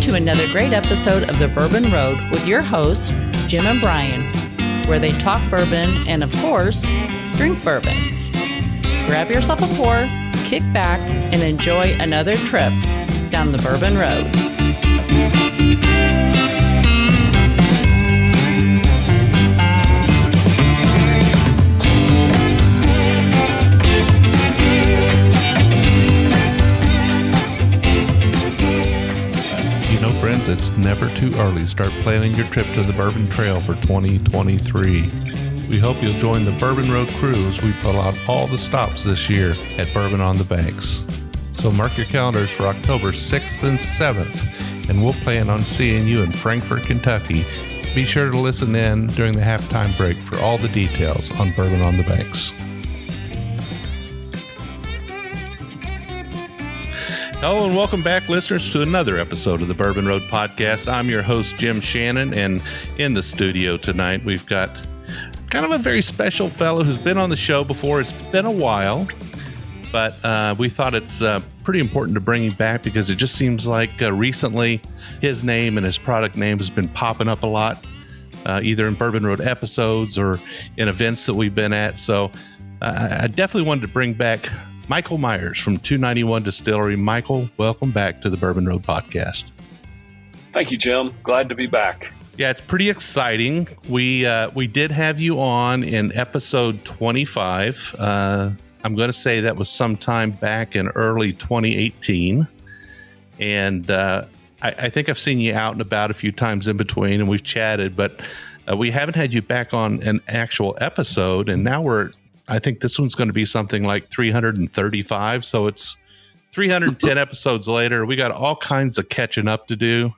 to another great episode of the Bourbon Road with your hosts, Jim and Brian, where they talk bourbon and, of course, drink bourbon. Grab yourself a pour, kick back, and enjoy another trip down the Bourbon Road. Friends, it's never too early to start planning your trip to the Bourbon Trail for 2023. We hope you'll join the Bourbon Road crew as we pull out all the stops this year at Bourbon on the Banks. So mark your calendars for October 6th and 7th, and we'll plan on seeing you in Frankfort, Kentucky. Be sure to listen in during the halftime break for all the details on Bourbon on the Banks. Hello and welcome back, listeners, to another episode of the Bourbon Road Podcast. I'm your host, Jim Shannon, and in the studio tonight, we've got kind of a very special fellow who's been on the show before. It's been a while, but we thought it's pretty important to bring him back because it just seems like recently his name and his product name has been popping up a lot, either in Bourbon Road episodes or in events that we've been at. So I definitely wanted to bring back Michael Myers from 291 Distillery. Michael, welcome back to the Bourbon Road Podcast. Thank you, Jim. Glad to be back. Yeah, it's pretty exciting. We did have you on in episode 25. I'm going to say that was sometime back in early 2018. And I think I've seen you out and about a few times in between, and we've chatted, but we haven't had you back on an actual episode. And now I think this one's going to be something like 335. So it's 310 episodes later. We got all kinds of catching up to do.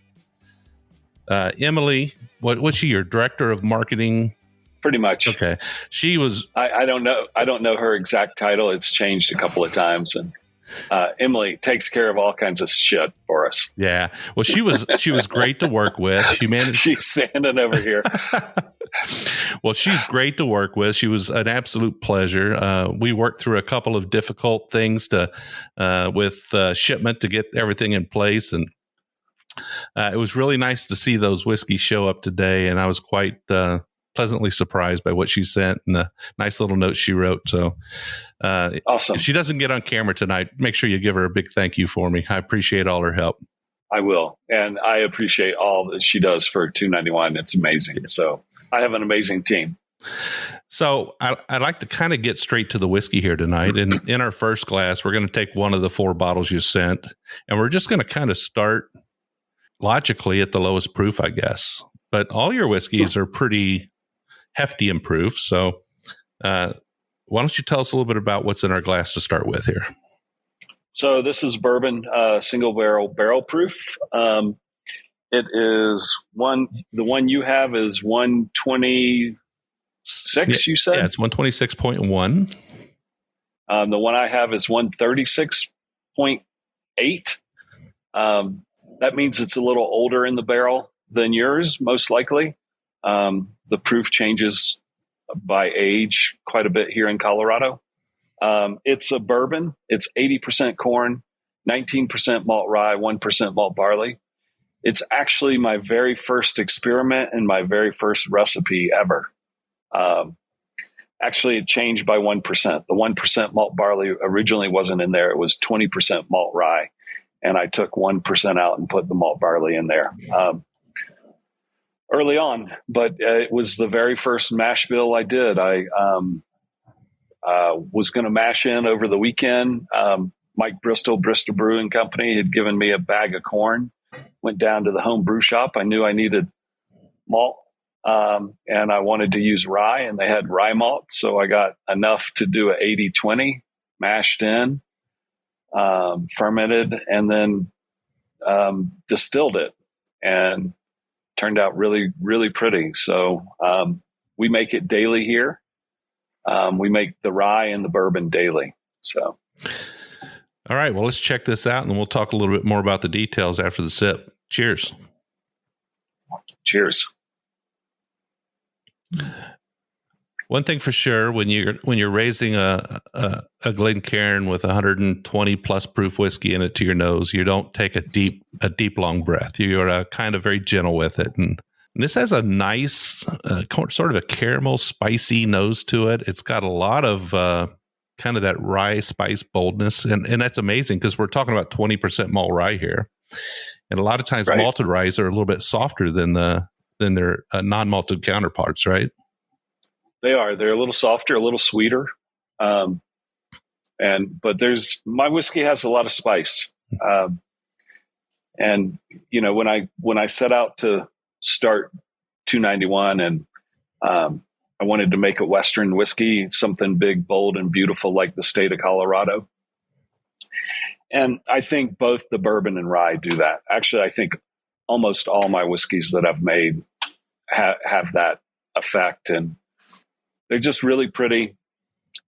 Emily, what's she, your director of marketing? Pretty much. Okay. She was, I don't know her exact title. It's changed a couple of times. And Emily takes care of all kinds of shit for us. Yeah. Well, she was great to work with. She's standing over here. Well, she's great to work with. She was an absolute pleasure. We worked through a couple of difficult things with shipment to get everything in place. And it was really nice to see those whiskeys show up today. And I was quite pleasantly surprised by what she sent and the nice little note she wrote. So awesome. If she doesn't get on camera tonight, make sure you give her a big thank you for me. I appreciate all her help. I will. And I appreciate all that she does for 291. It's amazing. So I have an amazing team. So I'd like to kind of get straight to the whiskey here tonight. And in our first glass, we're going to take one of the 4 bottles you sent, and we're just going to kind of start logically at the lowest proof, I guess. But all your whiskeys are pretty hefty in proof. So why don't you tell us a little bit about what's in our glass to start with here? So this is bourbon, single barrel proof. It is the one you have is 126, you said? Yeah, it's 126.1. The one I have is 136.8. That means it's a little older in the barrel than yours, most likely. The proof changes by age quite a bit here in Colorado. It's a bourbon. It's 80% corn, 19% malt rye, 1% malt barley. It's actually my very first experiment and my very first recipe ever. Actually, it changed by 1%. The 1% malt barley originally wasn't in there. It was 20% malt rye. And I took 1% out and put the malt barley in there early on. But it was the very first mash bill I did. I was going to mash in over the weekend. Mike Bristol Brewing Company had given me a bag of corn. Went down to the home brew shop. I knew I needed malt, and I wanted to use rye, and they had rye malt. So I got enough to do a 80-20, mashed in, fermented, and then distilled it, and turned out really, really pretty. So we make it daily here. We make the rye and the bourbon daily. So. All right, well, let's check this out, and then we'll talk a little bit more about the details after the sip. Cheers. Cheers. One thing for sure, when you're raising a Glencairn with 120 plus proof whiskey in it to your nose, you don't take a deep long breath. You're kind of very gentle with it, and this has a nice sort of a caramel spicy nose to it. It's got a lot of kind of that rye spice boldness, and that's amazing because we're talking about 20% malt rye here, and a lot of times malted rye are a little bit softer than their non-malted counterparts, right? They're a little softer, a little sweeter. But my whiskey has a lot of spice. And when I set out to start 291 and I wanted to make a Western whiskey, something big, bold, and beautiful like the state of Colorado. And I think both the bourbon and rye do that. Actually, I think almost all my whiskeys that I've made have that effect, and they're just really pretty.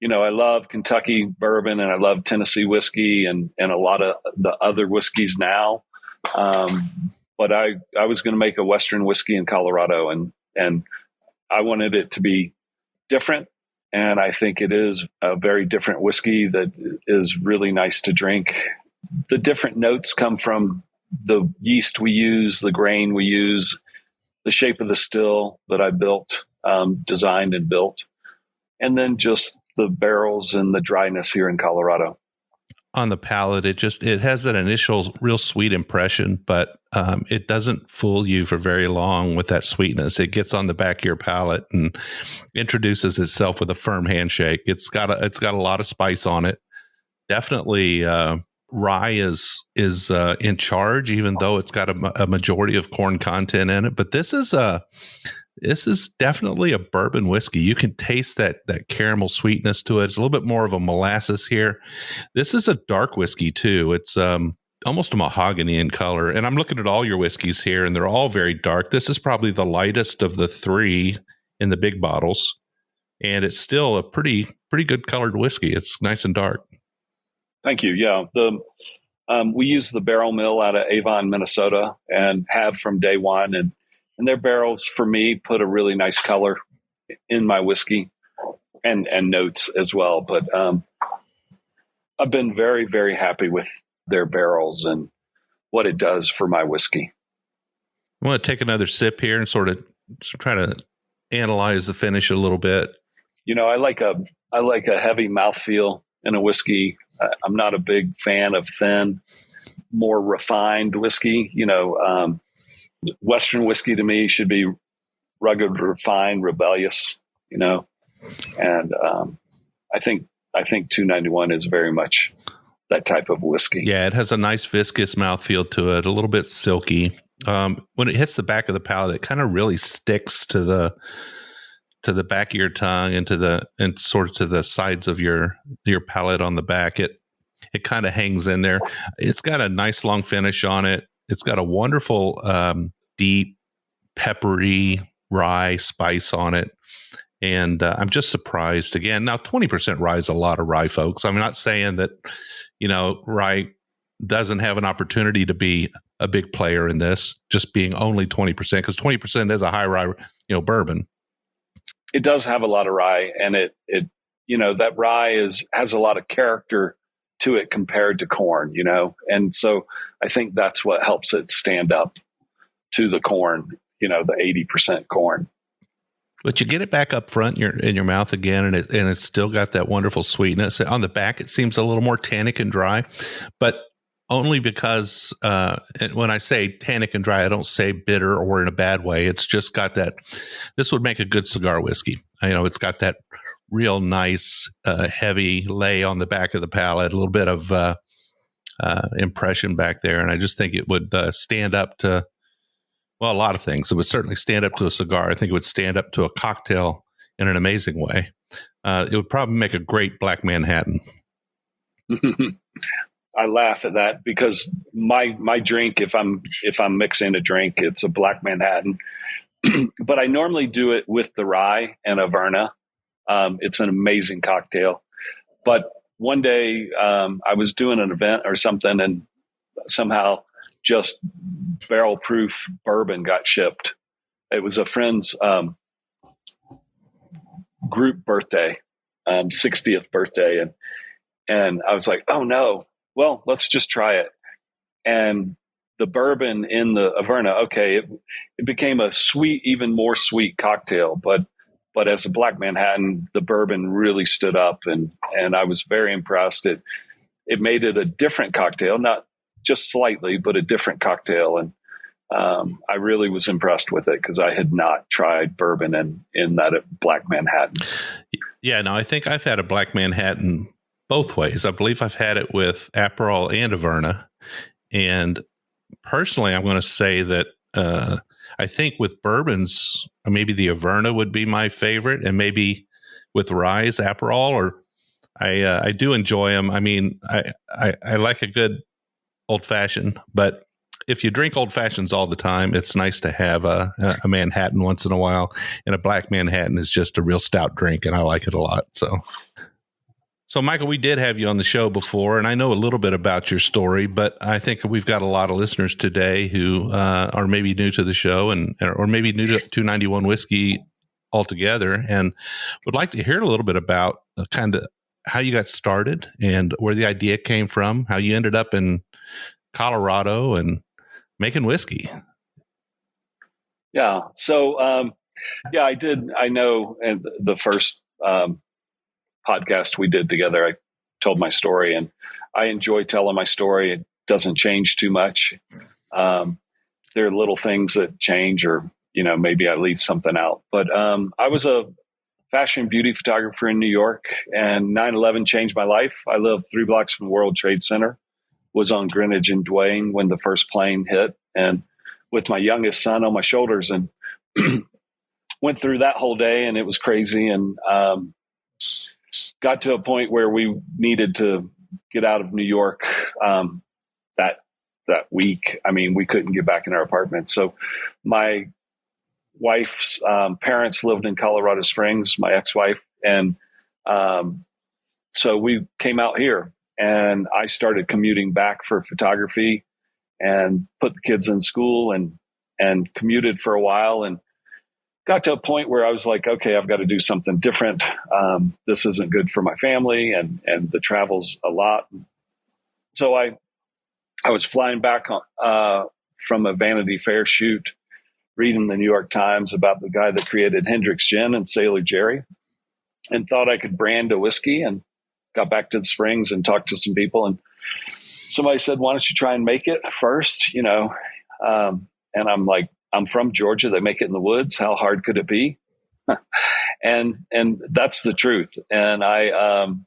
I love Kentucky bourbon and I love Tennessee whiskey and a lot of the other whiskeys now. But I was going to make a Western whiskey in Colorado, and I wanted it to be different. And I think it is a very different whiskey that is really nice to drink. The different notes come from the yeast we use, the grain we use, the shape of the still that I built, designed and built, and then just the barrels and the dryness here in Colorado. On the palate, it has that initial real sweet impression, but it doesn't fool you for very long with that sweetness. It gets on the back of your palate and introduces itself with a firm handshake. It's got a lot of spice on it. Definitely, rye is in charge, even though it's got a majority of corn content in it. But this is definitely a bourbon whiskey. You can taste that caramel sweetness to it. It's a little bit more of a molasses here. This is a dark whiskey too. It's almost a mahogany in color. And I'm looking at all your whiskeys here, and they're all very dark. This is probably the lightest of the three in the big bottles, and it's still a pretty good colored whiskey. It's nice and dark. Thank you. Yeah, we use the barrel mill out of Avon, Minnesota, and have from day one, and their barrels, for me, put a really nice color in my whiskey and notes as well. But I've been very, very happy with their barrels and what it does for my whiskey. I want to take another sip here and sort of try to analyze the finish a little bit. I like a heavy mouthfeel in a whiskey. I'm not a big fan of thin, more refined whiskey. Western whiskey to me should be rugged, refined, rebellious, and I think 291 is very much that type of whiskey. Yeah, it has a nice viscous mouthfeel to it, a little bit silky. When it hits the back of the palate, it kind of really sticks to the back of your tongue and sort of to the sides of your palate on the back. It kind of hangs in there. It's got a nice long finish on it. It's got a wonderful, deep, peppery rye spice on it. And I'm just surprised again. Now, 20% rye is a lot of rye, folks. I'm not saying that, rye doesn't have an opportunity to be a big player in this, just being only 20%, because 20% is a high rye, bourbon. It does have a lot of rye, and it that rye has a lot of character to it compared to corn, and so I think that's what helps it stand up to the corn, the 80% corn. But you get it back up front in your mouth again, and it's still got that wonderful sweetness. On the back, it seems a little more tannic and dry, but only because when I say tannic and dry, I don't say bitter or in a bad way. It's just got that. This would make a good cigar whiskey. It's got that real nice, heavy lay on the back of the palate, a little bit of impression back there. And I just think it would stand up to, a lot of things. It would certainly stand up to a cigar. I think it would stand up to a cocktail in an amazing way. It would probably make a great Black Manhattan. I laugh at that because my drink, if I'm mixing a drink, it's a Black Manhattan, but I normally do it with the rye and a Verna. It's an amazing cocktail. But one day I was doing an event or something, and somehow just barrel proof bourbon got shipped. It was a friend's group birthday, 60th birthday. And I was like, oh no, well, let's just try it. And the bourbon in the Averna, okay, it became a sweet, even more sweet cocktail. But as a Black Manhattan, the bourbon really stood up, and I was very impressed. It made it a different cocktail, not just slightly, but a different cocktail. And I really was impressed with it because I had not tried bourbon in that Black Manhattan. Yeah, no, I think I've had a Black Manhattan both ways. I believe I've had it with Aperol and Averna. And personally, I'm going to say that I think with bourbons, maybe the Averna would be my favorite, and maybe with rye, Aperol, or I do enjoy them. I mean, I like a good old fashioned, but if you drink old fashions all the time, it's nice to have a Manhattan once in a while. And a Black Manhattan is just a real stout drink, and I like it a lot. So Michael, we did have you on the show before, and I know a little bit about your story, but I think we've got a lot of listeners today who are maybe new to the show or maybe new to 291 Whiskey altogether, and would like to hear a little bit about kind of how you got started and where the idea came from, how you ended up in Colorado and making whiskey. Yeah. So, I did. I know in the first podcast we did together, I told my story, and I enjoy telling my story. It doesn't change too much. There are little things that change, or, maybe I leave something out. But I was a fashion beauty photographer in New York, and 9/11 changed my life. I lived 3 blocks from the World Trade Center, was on Greenwich and Duane when the first plane hit, and with my youngest son on my shoulders, and went through that whole day, and it was crazy. And got to a point where we needed to get out of New York that week. I mean, we couldn't get back in our apartment. So my wife's parents lived in Colorado Springs, my ex-wife. And so we came out here, and I started commuting back for photography and put the kids in school and commuted for a while, and got to a point where I was like, okay, I've got to do something different. This isn't good for my family, and the travel's a lot. So I was flying back from a Vanity Fair shoot, reading the New York Times about the guy that created Hendrick's Gin and Sailor Jerry, and thought I could brand a whiskey, and got back to the Springs and talked to some people. And somebody said, why don't you try and make it first? And I'm like, I'm from Georgia. They make it in the woods. How hard could it be? and that's the truth. And I'm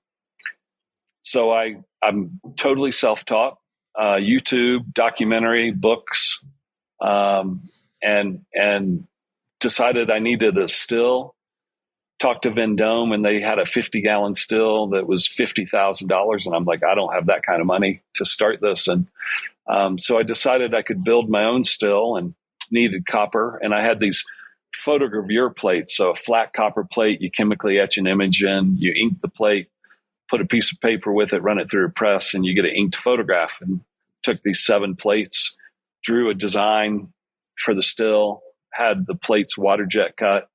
totally self-taught, YouTube, documentary, books, and decided I needed a still. Talked to Vendome, and they had a 50-gallon still that was $50,000. And I'm like, I don't have that kind of money to start this. And so I decided I could build my own still, and needed copper. And I had these photogravure plates. So a flat copper plate, you chemically etch an image in, you ink the plate, put a piece of paper with it, run it through a press, and you get an inked photograph. And took these 7 plates, drew a design for the still, had the plates water jet cut,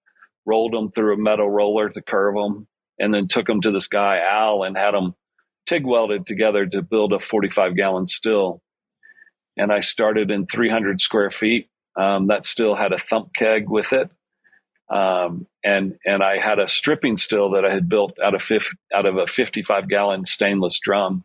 rolled them through a metal roller to curve them, and then took them to this guy, Al, and had them TIG welded together to build a 45-gallon still. And I started in 300 square feet. That still had a thump keg with it. And I had a stripping still that I had built out of a 55-gallon stainless drum.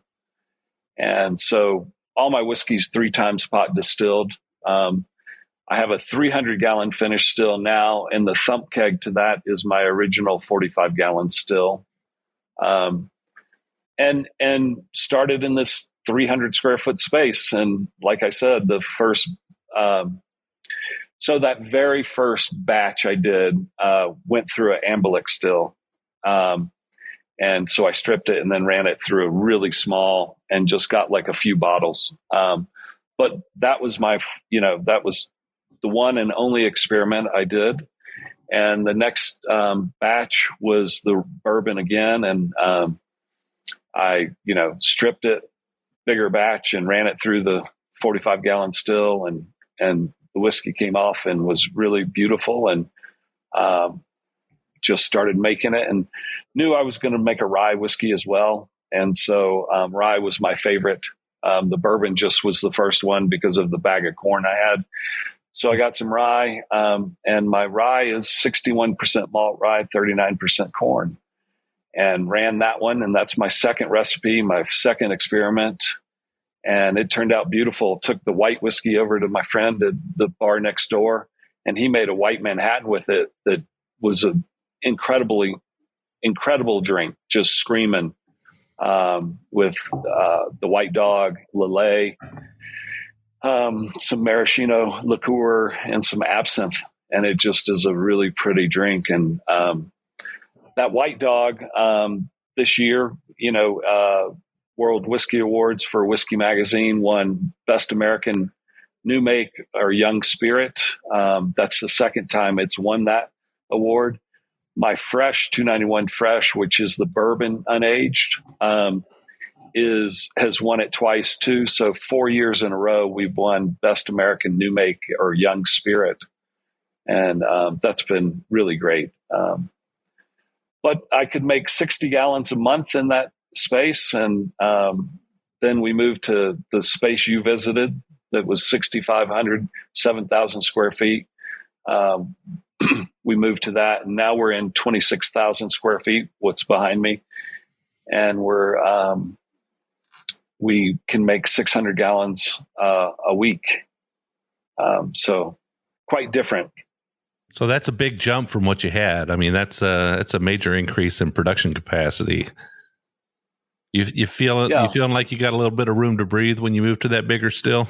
And so all my whiskey's 3 times pot distilled. I have a 300-gallon finished still now, and the thump keg to that is my original 45-gallon still. And started in this 300 square foot space. And like I said, the first, so that very first batch I did went through an Ambilic still. And so I stripped it and then ran it through a really small and just got like a few bottles. But that was that was the one and only experiment I did. And the next batch was the bourbon again. And I, stripped it, bigger batch, and ran it through the 45-gallon still, and the whiskey came off and was really beautiful, and just started making it and knew I was going to make a rye whiskey as well. And so rye was my favorite. The bourbon just was the first one because of the bag of corn I had. So I got some rye, and my rye is 61% malt rye, 39% corn, and ran that one. And that's my second recipe, my second experiment. And it turned out beautiful. Took the white whiskey over to my friend at the bar next door, and he made a white Manhattan with it that was an incredible drink, just screaming, with the White Dog, Lillet, some maraschino liqueur, and some absinthe. And it just is a really pretty drink. And that White Dog, this year, World Whiskey Awards for Whiskey Magazine won Best American New Make or Young Spirit. That's the second time it's won that award. My Fresh 291 Fresh, which is the bourbon unaged, has won it twice too. So 4 years in a row, we've won Best American New Make or Young Spirit, and that's been really great. But I could make 60 gallons a month in that space, and then we moved to the space you visited that was 6,500, 7,000 square feet. We moved to that, and now we're in 26,000 square feet, what's behind me, and we can make 600 gallons a week. So quite different. So that's a big jump from what you had. I mean, that's a major increase in production capacity. You feeling like you got a little bit of room to breathe when you move to that bigger still?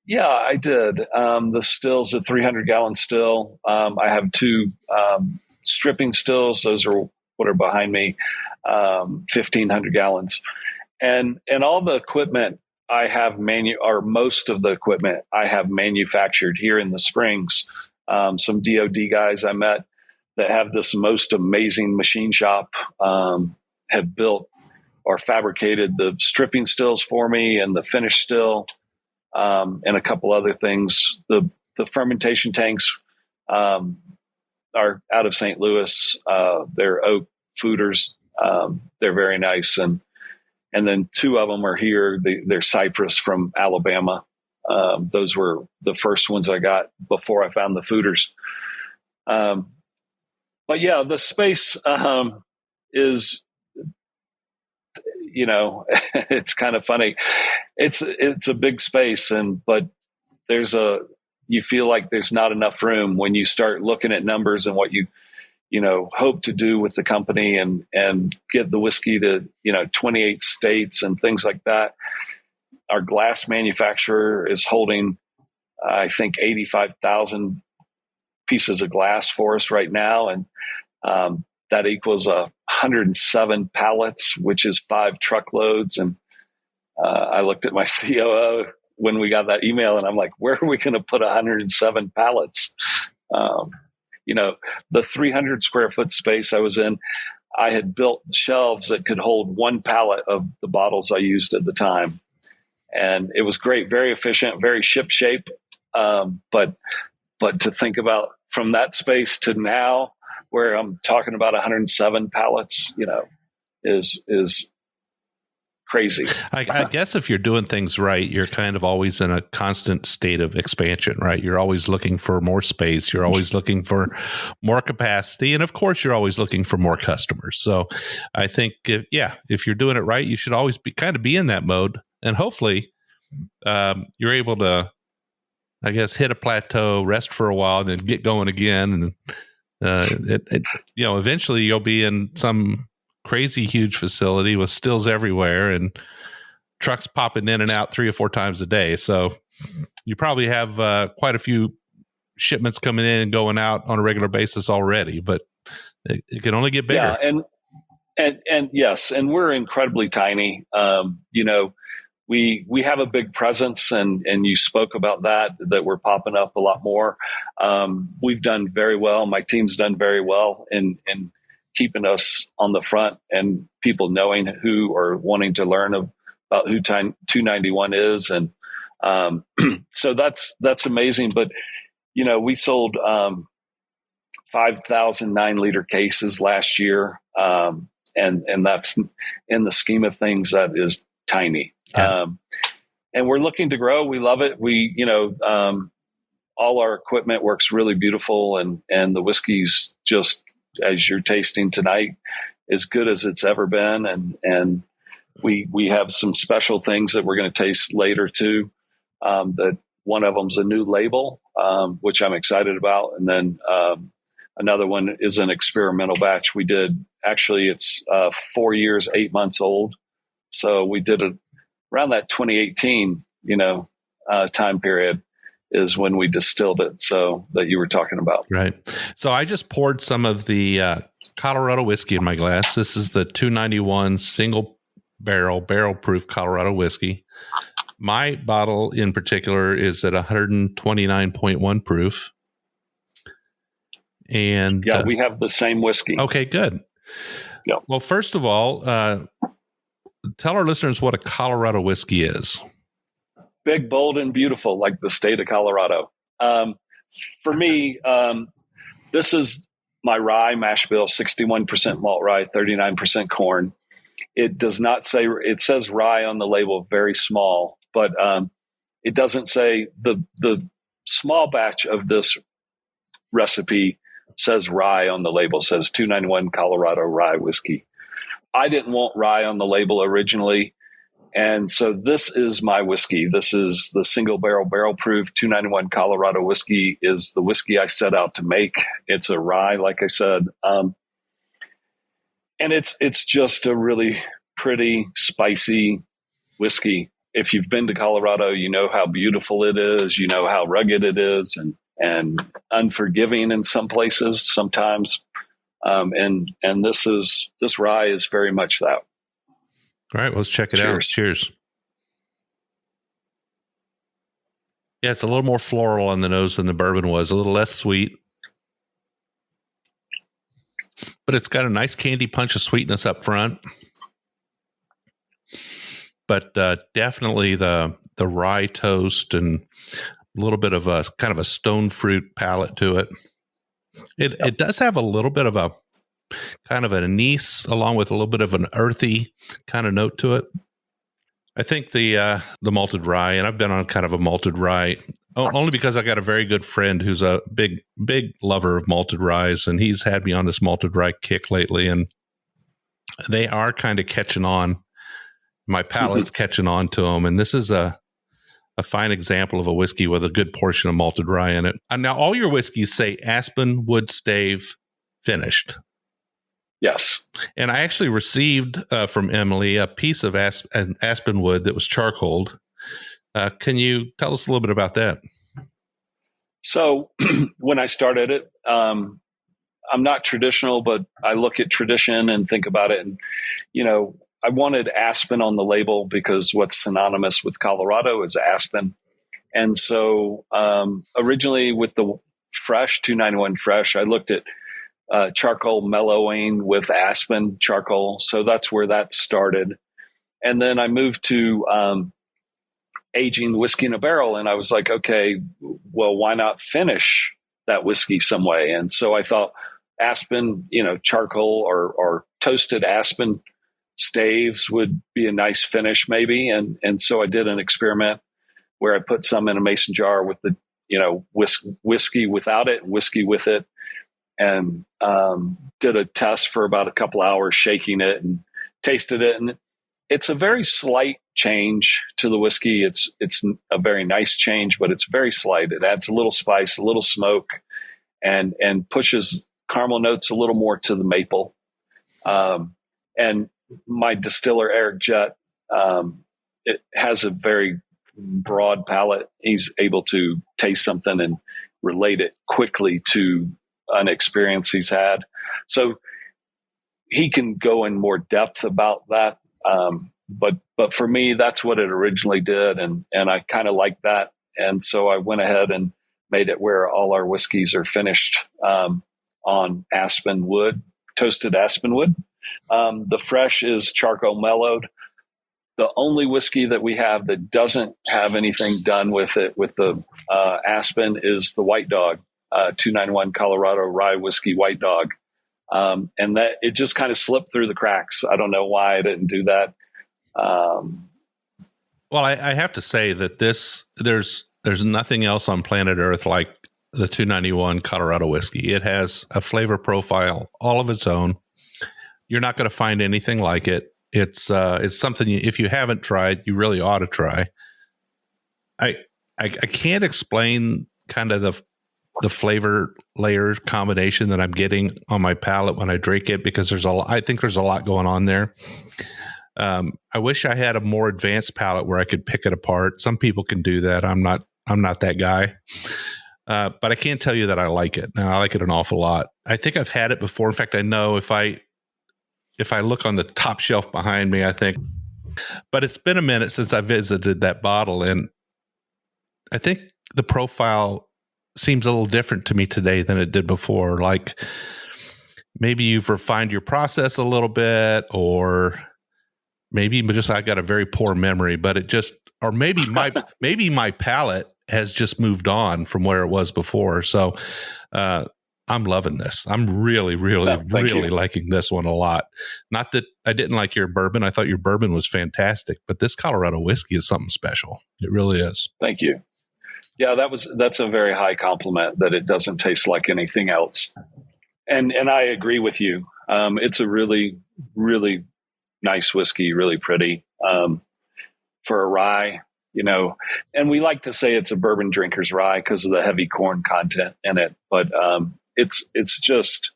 Yeah, I did. The still's a 300-gallon still. I have two stripping stills. Those are what are behind me, 1,500 gallons. And all the equipment I have most of the equipment I have manufactured here in the Springs. Some DOD guys I met that have this most amazing machine shop have built or fabricated the stripping stills for me and the finished still, and a couple other things. The fermentation tanks are out of St. Louis. They're oak fooders. They're very nice. And then two of them are here. They're Cypress from Alabama. Those were the first ones I got before I found the fooders. But yeah, the space is, it's kind of funny. It's a big space, but you feel like there's not enough room when you start looking at numbers and what you hope to do with the company and get the whiskey to, 28 states and things like that. Our glass manufacturer is holding, I think, 85,000 pieces of glass for us right now. And that equals 107 pallets, which is 5 truckloads. And I looked at my COO when we got that email and I'm like, where are we going to put 107 pallets? The 300 square foot space I was in, I had built shelves that could hold 1 pallet of the bottles I used at the time. And it was great, very efficient, very ship shape. But to think about from that space to now where I'm talking about 107 pallets, is crazy. I guess if you're doing things right, you're kind of always in a constant state of expansion, right? You're always looking for more space. You're always looking for more capacity. And of course, you're always looking for more customers. So I think, if you're doing it right, you should always be in that mode. And hopefully you're able to, I guess, hit a plateau, rest for a while, and then get going again. And eventually you'll be in some crazy huge facility with stills everywhere and trucks popping in and out 3 or 4 times a day. So you probably have quite a few shipments coming in and going out on a regular basis already, but it can only get bigger. Yeah, and yes, and we're incredibly tiny. We have a big presence, and you spoke about that we're popping up a lot more. We've done very well. My team's done very well in keeping us on the front and people knowing who or wanting to learn about who 291 is. And so that's amazing. But, we sold 5,000 9-liter cases last year. And that's, in the scheme of things, that is tiny. Yeah. And we're looking to grow. We love it. All our equipment works really beautiful, and the whiskey's just, as you're tasting tonight, as good as it's ever been. And we have some special things that we're going to taste later too. That one of them's a new label, which I'm excited about. And then another one is an experimental batch we did. Actually, it's 4 years, 8 months old. So we did it around that 2018, time period is when we distilled it. So that you were talking about. Right. So I just poured some of the Colorado whiskey in my glass. This is the 291 single barrel proof Colorado whiskey. My bottle in particular is at 129.1 proof. And yeah, we have the same whiskey. Okay, good. Yeah. Well, first of all, tell our listeners what a Colorado whiskey is. Big, bold, and beautiful, like the state of Colorado. For me, this is my rye mash bill, 61% malt rye, 39% corn. It does not say, it says rye on the label, very small, but it doesn't say. The small batch of this recipe says rye on the label, says 291 Colorado rye whiskey. I didn't want rye on the label originally. And so this is my whiskey. This is the single barrel proof 291 Colorado whiskey is the whiskey I set out to make. It's a rye, like I said. And it's just a really pretty, spicy whiskey. If you've been to Colorado, you know how beautiful it is. You know how rugged it is and unforgiving in some places sometimes. And this rye is very much that. All right, let's check it out. Cheers. Yeah, it's a little more floral on the nose than the bourbon was, a little less sweet. But it's got a nice candy punch of sweetness up front. But definitely the rye toast and a little bit of a kind of a stone fruit palate to it. It does have a little bit of a kind of an anise along with a little bit of an earthy kind of note to it. I think the malted rye, and I've been on kind of a malted rye only because I got a very good friend who's a big lover of malted ryes, and he's had me on this malted rye kick lately, and they are kind of catching on. My palate's catching on to them, and this is a fine example of a whiskey with a good portion of malted rye in it. And now all your whiskeys say aspen wood stave finished. Yes. And I actually received from Emily a piece of aspen wood that was charcoaled. Can you tell us a little bit about that? So when I started it, I'm not traditional, but I look at tradition and think about it. And, I wanted aspen on the label because what's synonymous with Colorado is aspen. And so originally with the fresh 291 fresh, I looked at charcoal mellowing with aspen charcoal. So that's where that started. And then I moved to aging whiskey in a barrel. And I was like, okay, well, why not finish that whiskey some way? And so I thought aspen, charcoal or toasted aspen staves would be a nice finish maybe. And so I did an experiment where I put some in a mason jar with the, whiskey without it and whiskey with it. And did a test for about a couple hours, shaking it and tasted it. And it's a very slight change to the whiskey. It's a very nice change, but it's very slight. It adds a little spice, a little smoke, and pushes caramel notes a little more to the maple. And my distiller, Eric Jett, it has a very broad palate. He's able to taste something and relate it quickly to an experience he's had. So he can go in more depth about that. But for me, that's what it originally did. And I kind of like that. And so I went ahead and made it where all our whiskeys are finished on aspen wood, toasted aspen wood. The fresh is charcoal mellowed. The only whiskey that we have that doesn't have anything done with it, with the aspen, is the White Dog. 291 Colorado Rye Whiskey White Dog. And that it just kind of slipped through the cracks. I don't know why I didn't do that. Well, I have to say that there's nothing else on planet Earth like the 291 Colorado whiskey. It has a flavor profile all of its own. You're not going to find anything like it. It's something if you haven't tried, you really ought to try. I can't explain kind of the flavor layer combination that I'm getting on my palate when I drink it, because I think there's a lot going on there. I wish I had a more advanced palate where I could pick it apart. Some people can do that. I'm not that guy. But I can't tell you that I like it. I like it an awful lot. I think I've had it before. In fact, I know if I look on the top shelf behind me, I think, but it's been a minute since I visited that bottle. And I think the profile seems a little different to me today than it did before. Like maybe you've refined your process a little bit, or maybe just I got a very poor memory, but it just, or maybe my palate has just moved on from where it was before. So I'm loving this. I'm really liking this one a lot. Not that I didn't like your bourbon. I thought your bourbon was fantastic, but this Colorado whiskey is something special. It really is. Thank you. Yeah, that's a very high compliment, that it doesn't taste like anything else. And I agree with you. It's a really, really nice whiskey, really pretty for a rye, and we like to say it's a bourbon drinker's rye because of the heavy corn content in it. But it's just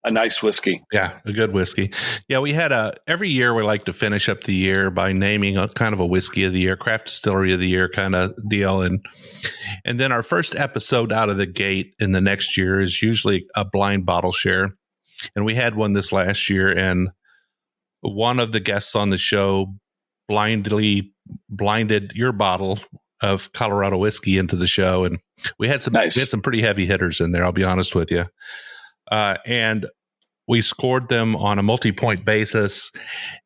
a nice whiskey. Yeah, a good whiskey. Yeah, we had every year we like to finish up the year by naming a kind of a whiskey of the year, craft distillery of the year kind of deal. And then our first episode out of the gate in the next year is usually a blind bottle share. And we had one this last year, and one of the guests on the show blinded your bottle of Colorado whiskey into the show. And we had some pretty heavy hitters in there, I'll be honest with you. And we scored them on a multi-point basis.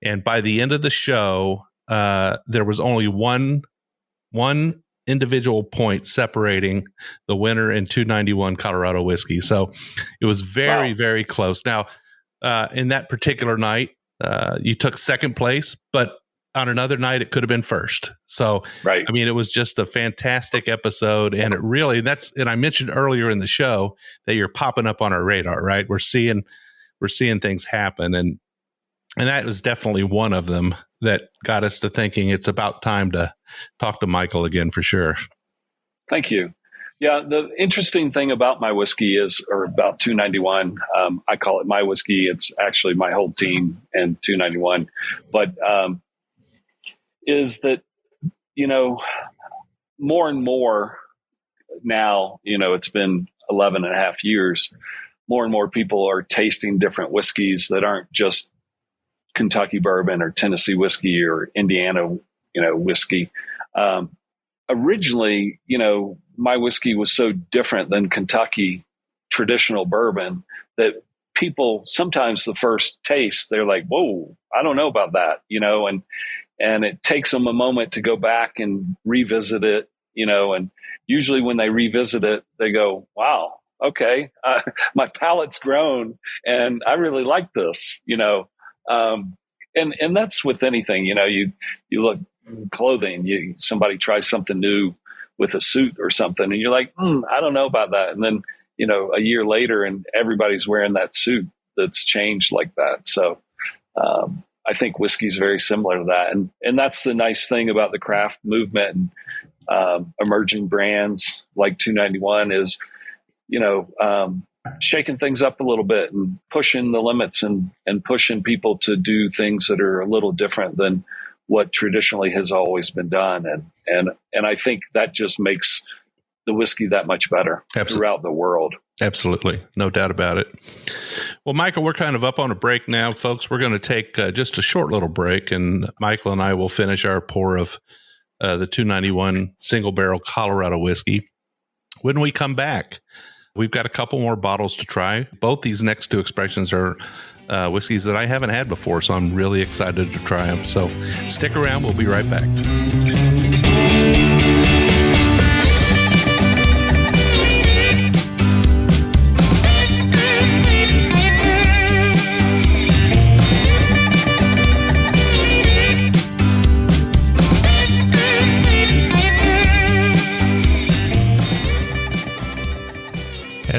And by the end of the show, there was only one individual point separating the winner and 291 Colorado whiskey. So it was very, very close. Now, in that particular night, you took second place, but on another night, it could have been first. So, right. I mean, it was just a fantastic episode. And it really, and I mentioned earlier in the show that you're popping up on our radar, right? We're seeing things happen. And that was definitely one of them that got us to thinking it's about time to talk to Michael again for sure. Thank you. Yeah. The interesting thing about my whiskey or about 291, I call it my whiskey. It's actually my whole team and 291, but, is that, more and more now, it's been 11 and a half years, more and more people are tasting different whiskeys that aren't just Kentucky bourbon or Tennessee whiskey or Indiana, whiskey. Originally, my whiskey was so different than Kentucky traditional bourbon that people, sometimes the first taste, they're like, whoa, I don't know about that, and it takes them a moment to go back and revisit it, and usually when they revisit it, they go, wow, okay, my palate's grown and I really like this, and that's with anything, you look clothing, somebody tries something new with a suit or something and you're like, I don't know about that. And then, a year later and everybody's wearing that suit that's changed like that. So, I think whiskey is very similar to that. And that's the nice thing about the craft movement and emerging brands like 291 is, shaking things up a little bit and pushing the limits and pushing people to do things that are a little different than what traditionally has always been done. And I think that just makes the whiskey that much better throughout the world. Absolutely. No doubt about it. Well, Michael, we're kind of up on a break now, folks. We're going to take just a short little break, and Michael and I will finish our pour of the 291 single barrel Colorado whiskey. When we come back, we've got a couple more bottles to try. Both these next two expressions are whiskeys that I haven't had before, so I'm really excited to try them. So stick around. We'll be right back.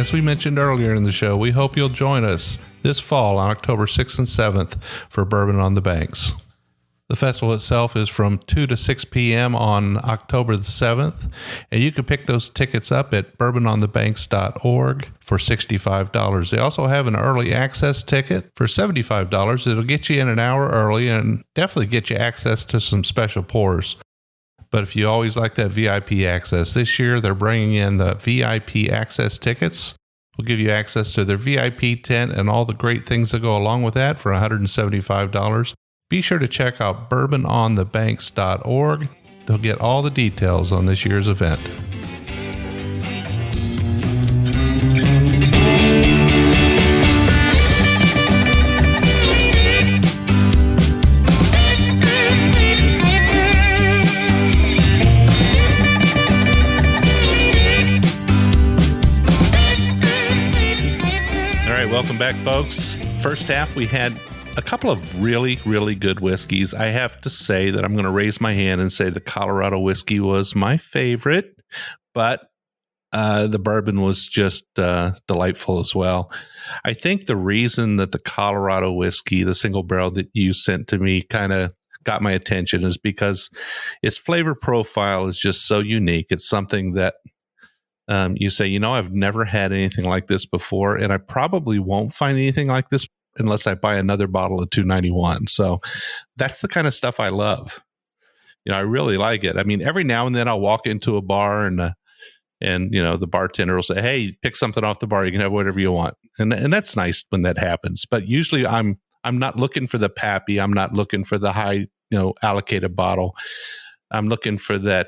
as we mentioned earlier in the show, we hope you'll join us this fall on October 6th and 7th for Bourbon on the Banks. The festival itself is from 2 to 6 p.m. on October the 7th, and you can pick those tickets up at bourbononthebanks.org for $65. They also have an early access ticket for $75. It'll get you in an hour early and definitely get you access to some special pours. But if you always like that VIP access, this year they're bringing in the VIP access tickets. We'll give you access to their VIP tent and all the great things that go along with that for $175. Be sure to check out bourbononthebanks.org to get all the details on this year's event. All right, welcome back, folks. First half, we had a couple of really, really good whiskeys. I have to say that I'm going to raise my hand and say the Colorado whiskey was my favorite, but the bourbon was just delightful as well. I think the reason that the Colorado whiskey, the single barrel that you sent to me, kind of got my attention is because its flavor profile is just so unique. It's something that you say, I've never had anything like this before, and I probably won't find anything like this unless I buy another bottle of 291. So that's the kind of stuff I love. I really like it. I mean, every now and then I'll walk into a bar and the bartender will say, "Hey, pick something off the bar. You can have whatever you want." And that's nice when that happens. But usually I'm not looking for the pappy. I'm not looking for the high, allocated bottle. I'm looking for that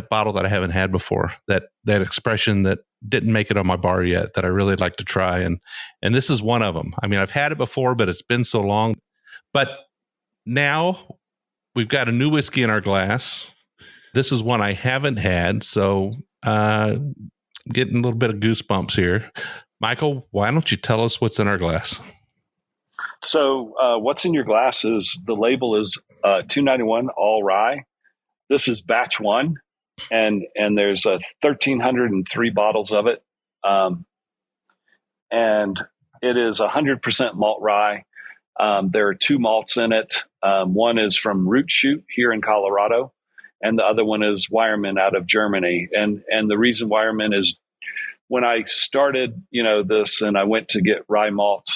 bottle that I haven't had before, that expression that didn't make it on my bar yet that I really like to try. And this is one of them. I mean, I've had it before, but it's been so long. But now we've got a new whiskey in our glass. This is one I haven't had. So getting a little bit of goosebumps here. Michael, why don't you tell us what's in our glass? So what's in your glass is the label is 291 all rye. This is batch one. And there's 1,303 bottles of it. And it is 100% malt rye. There are two malts in it. One is from Root Shoot here in Colorado, and the other one is Weyermann out of Germany. And the reason Weyermann is when I started, this and I went to get rye malt,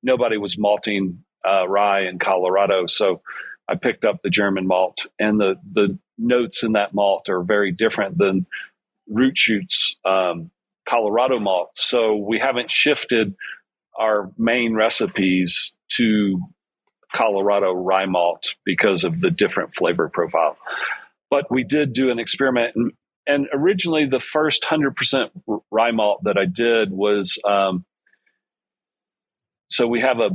nobody was malting rye in Colorado. So I picked up the German malt, and the notes in that malt are very different than Root Shoot's Colorado malt. So we haven't shifted our main recipes to Colorado rye malt because of the different flavor profile. But we did do an experiment, and originally the first 100% rye malt that I did was, so we have a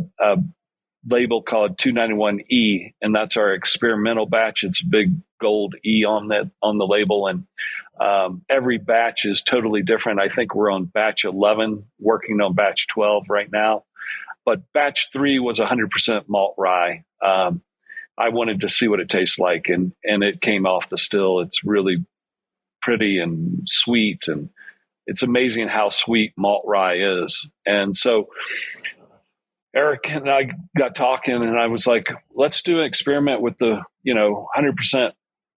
label called 291E, and that's our experimental batch. It's a big gold E on the label, and every batch is totally different. I think we're on batch 11, working on batch 12 right now. But batch 3 was 100% malt rye. I wanted to see what it tastes like, and it came off the still. It's really pretty and sweet, and it's amazing how sweet malt rye is. And so Eric and I got talking, and I was like, let's do an experiment with the, 100%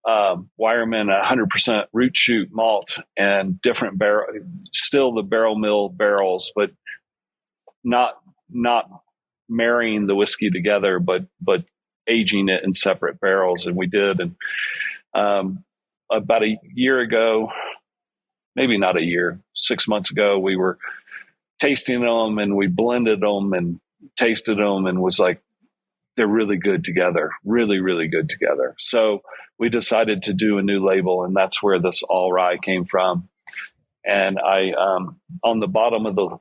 Weyermann, 100% Root Shoot malt, and different barrel, still the barrel mill barrels, but not marrying the whiskey together, but aging it in separate barrels. And we did. And about a year ago, maybe not a year, 6 months ago, we were tasting them, and we blended them and tasted them, and was like, they're really good together, really, really good together. So we decided to do a new label, and that's where this all rye came from. And I, on the bottom of the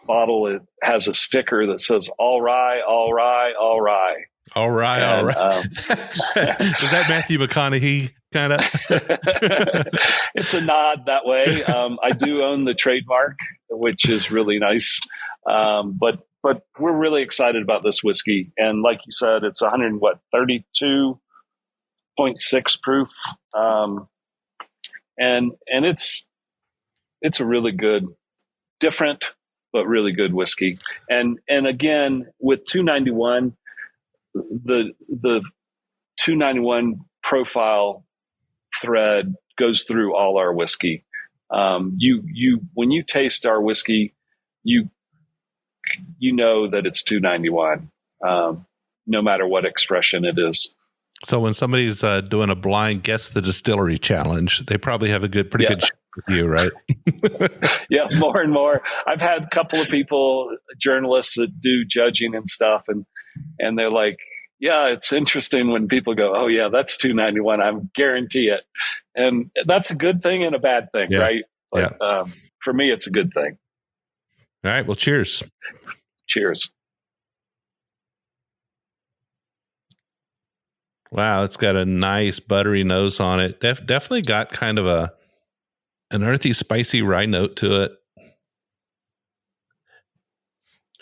bottle, it has a sticker that says all rye, all rye, all rye. All right, all right. Is that Matthew McConaughey kind of? It's a nod that way. I do own the trademark, which is really nice. But we're really excited about this whiskey. And like you said, it's 32.6 proof. And it's it's a really good, different, but really good whiskey. And again, with 291, the 291 profile thread goes through all our whiskey. You when you taste our whiskey, you know that it's 291, no matter what expression it is. So when somebody's doing a blind guess the distillery challenge, they probably have a pretty good shot with you, right? Yeah, more and more. I've had a couple of people, journalists that do judging and stuff, and they're like, yeah, it's interesting when people go, oh yeah, that's 291. I guarantee it. And that's a good thing and a bad thing, right? Like, for me, it's a good thing. All right. Well, cheers. Cheers. Wow, it's got a nice buttery nose on it. Definitely got kind of an earthy, spicy rye note to it.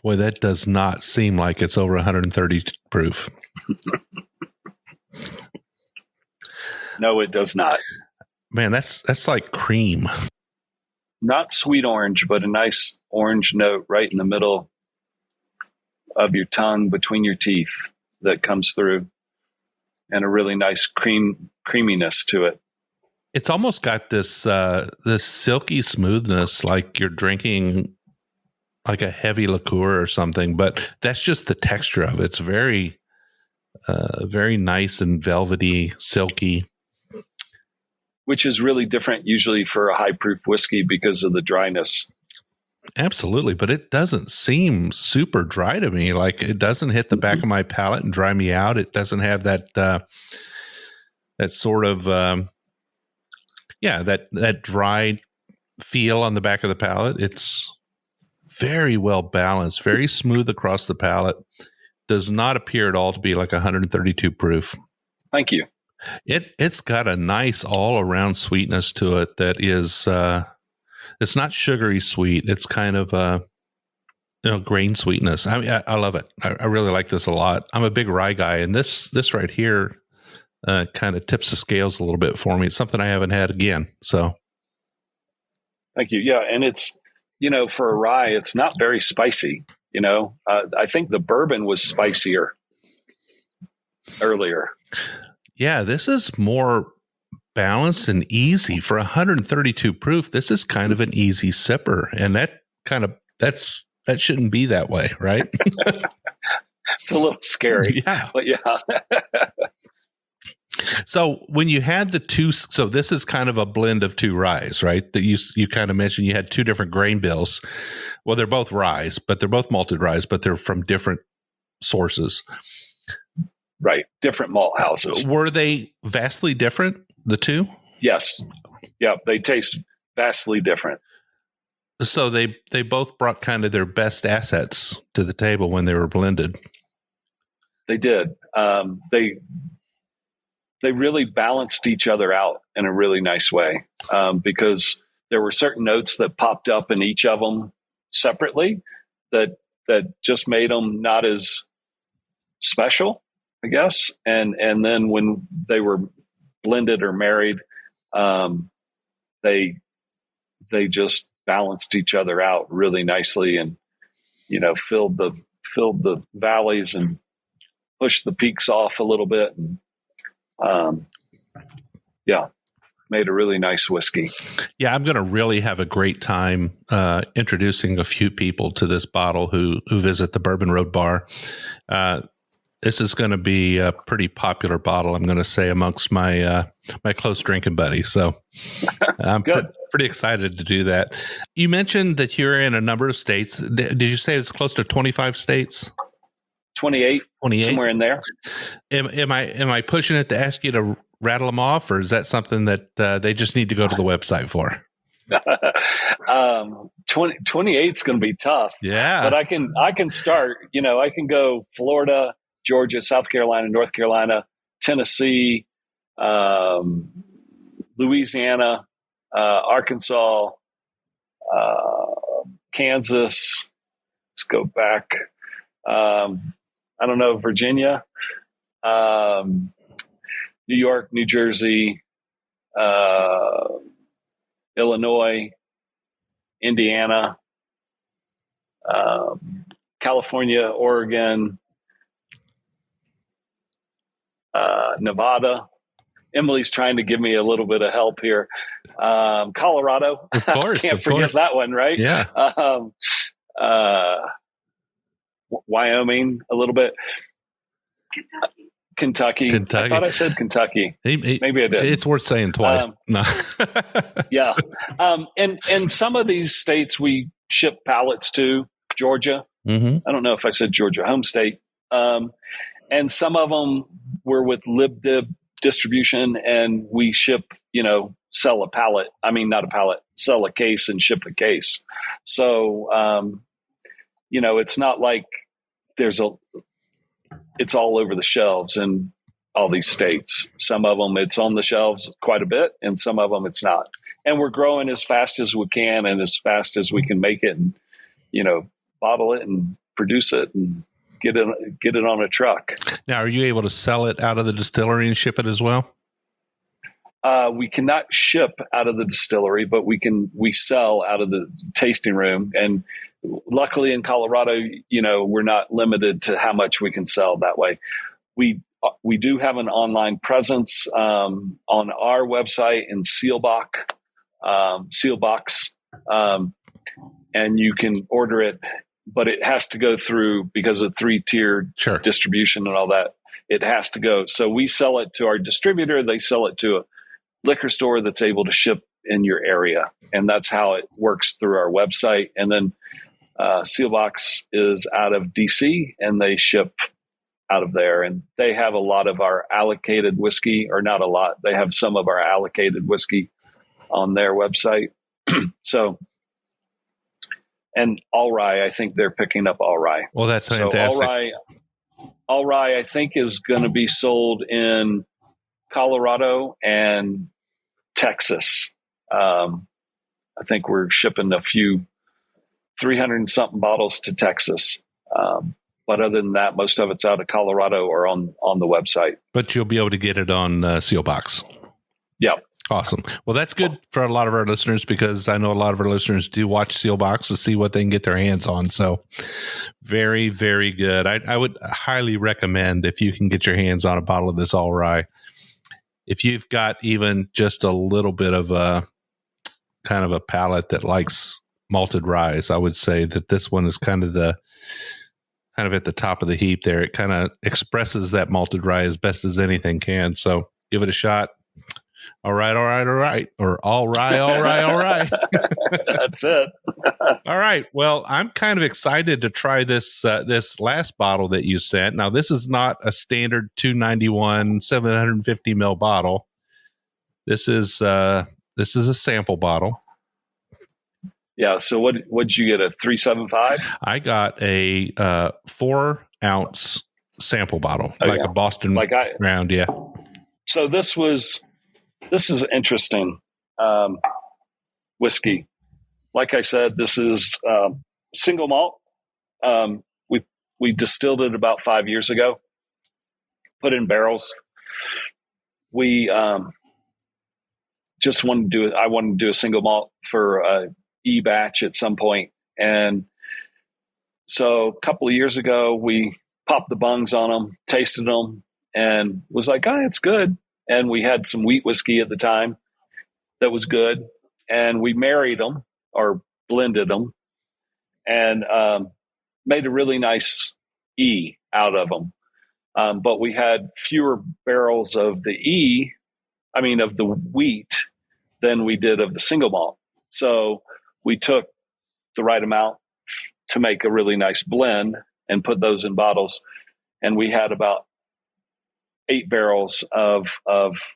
Boy, that does not seem like it's over 130 proof. No, it does not. Man, that's like cream. Not sweet orange, but a nice orange note right in the middle of your tongue, between your teeth, that comes through. And a really nice creaminess to it. It's almost got this silky smoothness, like you're drinking like a heavy liqueur or something. But that's just the texture of it. It's very, very nice and velvety, silky. Which is really different usually for a high proof whiskey because of the dryness. Absolutely, but it doesn't seem super dry to me. Like, it doesn't hit the back of my palate and dry me out. It doesn't have that that sort of that dry feel on the back of the palate. It's very well balanced, very smooth across the palate. Does not appear at all to be like 132 proof. Thank you. It's got a nice all around sweetness to it that is. It's not sugary sweet. It's kind of grain sweetness. I mean, I love it. I really like this a lot. I'm a big rye guy, and this right here kind of tips the scales a little bit for me. It's something I haven't had again. So, thank you. Yeah, and it's for a rye, it's not very spicy. I think the bourbon was spicier earlier. Yeah, this is more balanced and easy for 132 proof. This is kind of an easy sipper, and that shouldn't be that way, right? It's a little scary. Yeah, but yeah. So when you had the two, so this is kind of a blend of two ryes, right? That you kind of mentioned you had two different grain bills. Well, they're both ryes, but they're both malted ryes, but they're from different sources. Right, different malt houses. Were they vastly different? The two? Yes. Yeah, they taste vastly different. So they both brought kind of their best assets to the table when they were blended. They did. They really balanced each other out in a really nice way, because there were certain notes that popped up in each of them separately that just made them not as special, I guess. And then when they were blended or married, they just balanced each other out really nicely, and filled the valleys and pushed the peaks off a little bit, and made a really nice whiskey. Yeah, I'm going to really have a great time introducing a few people to this bottle who visit the Bourbon Road Bar. This is going to be a pretty popular bottle, I'm going to say, amongst my my close drinking buddies. So I'm pretty excited to do that. You mentioned that you're in a number of states. Did you say it's close to 25 states? 28, somewhere in there. Am I pushing it to ask you to rattle them off, or is that something that they just need to go to the website for? 28 is going to be tough. Yeah, but I can start. I can go Florida, Georgia, South Carolina, North Carolina, Tennessee, Louisiana, Arkansas, Kansas. Let's go back. I don't know, Virginia, New York, New Jersey, Illinois, Indiana, California, Oregon, Nevada. Emily's trying to give me a little bit of help here. Colorado. Of course. Can't forget that one, right? Yeah. Wyoming, a little bit. Kentucky. I thought I said Kentucky. Maybe I did. It's worth saying twice. No. Yeah. And some of these states we ship pallets to. Georgia. Mm-hmm. I don't know if I said Georgia, home state. And some of them were with LibDib distribution, and we ship, sell a pallet. I mean, not a pallet, sell a case and ship a case. So, it's not like it's all over the shelves in all these states. Some of them it's on the shelves quite a bit, and some of them it's not. And we're growing as fast as we can and as fast as we can make it, and bottle it and produce it and get it on a truck. Now, are you able to sell it out of the distillery and ship it as well? We cannot ship out of the distillery, but we sell out of the tasting room. And luckily in Colorado, we're not limited to how much we can sell that way. We do have an online presence on our website in Sealbox, and you can order it, but it has to go through, because of 3-tiered distribution and all that. It has to go. So we sell it to our distributor. They sell it to a liquor store that's able to ship in your area. And that's how it works through our website. And then Sealbox is out of DC, and they ship out of there. And they have a lot of our allocated whiskey, or not a lot. They have some of our allocated whiskey on their website. So, and all rye, I think they're picking up all rye. Well, that's fantastic. So all rye, I think, is going to be sold in Colorado and Texas. I think we're shipping a few 300 and something bottles to Texas. But other than that, most of it's out of Colorado or on the website. But you'll be able to get it on Sealbox. Yeah. Awesome. Well, that's good for a lot of our listeners, because I know a lot of our listeners do watch Sealbox to see what they can get their hands on. So very, very good. I would highly recommend, if you can get your hands on a bottle of this all rye, if you've got even just a little bit of a kind of a palate that likes malted rye, I would say that this one is kind of at the top of the heap there. It kind of expresses that malted rye as best as anything can. So give it a shot. All right. Or all right. That's it. All right. Well, I'm kind of excited to try this last bottle that you sent. Now, this is not a standard 291 750 ml bottle. This is a sample bottle. Yeah. So what'd you get? A 375? I got a 4-ounce sample bottle, a Boston round. Yeah. So this is interesting whiskey. Like I said, this is single malt. We distilled it about 5 years ago, put it in barrels. We just wanted to I wanted to do a single malt for e-batch at some point. And so a couple of years ago, we popped the bungs on them, tasted them, and was like, oh, it's good. And we had some wheat whiskey at the time that was good. And we married them, or blended them, and made a really nice E out of them. But we had fewer barrels of the of the wheat than we did of the single malt. So we took the right amount to make a really nice blend and put those in bottles. And we had about 8 barrels of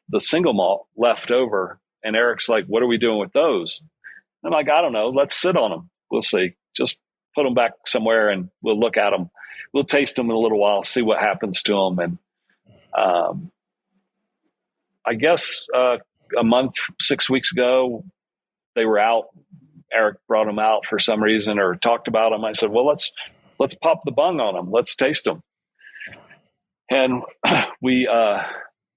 the single malt left over. And Eric's like, what are we doing with those? I'm like, I don't know. Let's sit on them. We'll see. Just put them back somewhere and we'll look at them. We'll taste them in a little while, see what happens to them. And I guess a month, 6 weeks ago, they were out. Eric brought them out for some reason, or talked about them. I said, well, let's pop the bung on them. Let's taste them. And we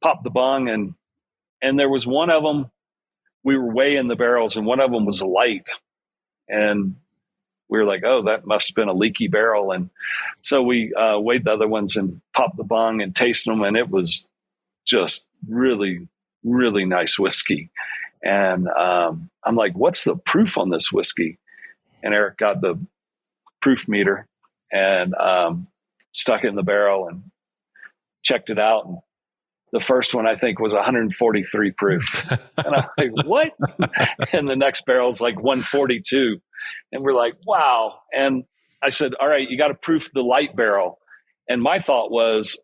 popped the bung, and there was one of them. We were weighing the barrels, and one of them was light. and we were like, oh, that must have been a leaky barrel. And so we weighed the other ones and popped the bung and tasted them, and it was just really, really nice whiskey. And I'm like, what's the proof on this whiskey? And Eric got the proof meter and stuck it in the barrel and checked it out. And the first one, I think, was 143 proof. And I'm like, what? And the next barrel is like 142. And we're like, wow. And I said, all right, you got to proof the light barrel. And my thought was,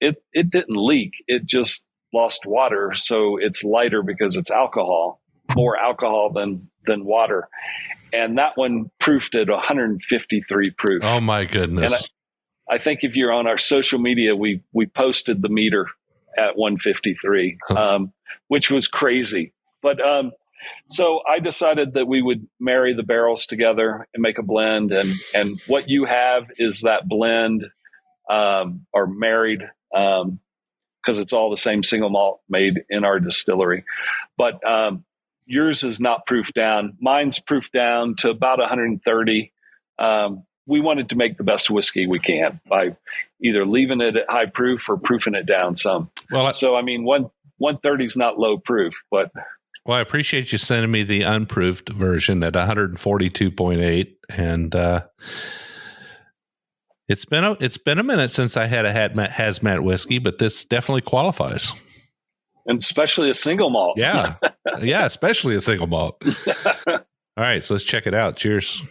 it didn't leak. It just lost water. So it's lighter because it's alcohol, more alcohol than water. And that one proofed at 153 proof. Oh my goodness. And I think if you're on our social media, we posted the meter at 153, which was crazy. But so I decided that we would marry the barrels together and make a blend. And what you have is that blend or married, because it's all the same single malt made in our distillery. But yours is not proofed down. Mine's proofed down to about 130. We wanted to make the best whiskey we can by either leaving it at high proof or proofing it down some. Well, so I mean, 130 is not low proof, but. Well, I appreciate you sending me the unproofed version at 142.8, and it's been a minute since I had a hazmat whiskey, but this definitely qualifies. And especially a single malt. Yeah. Yeah, especially a single malt. All right, so let's check it out. Cheers.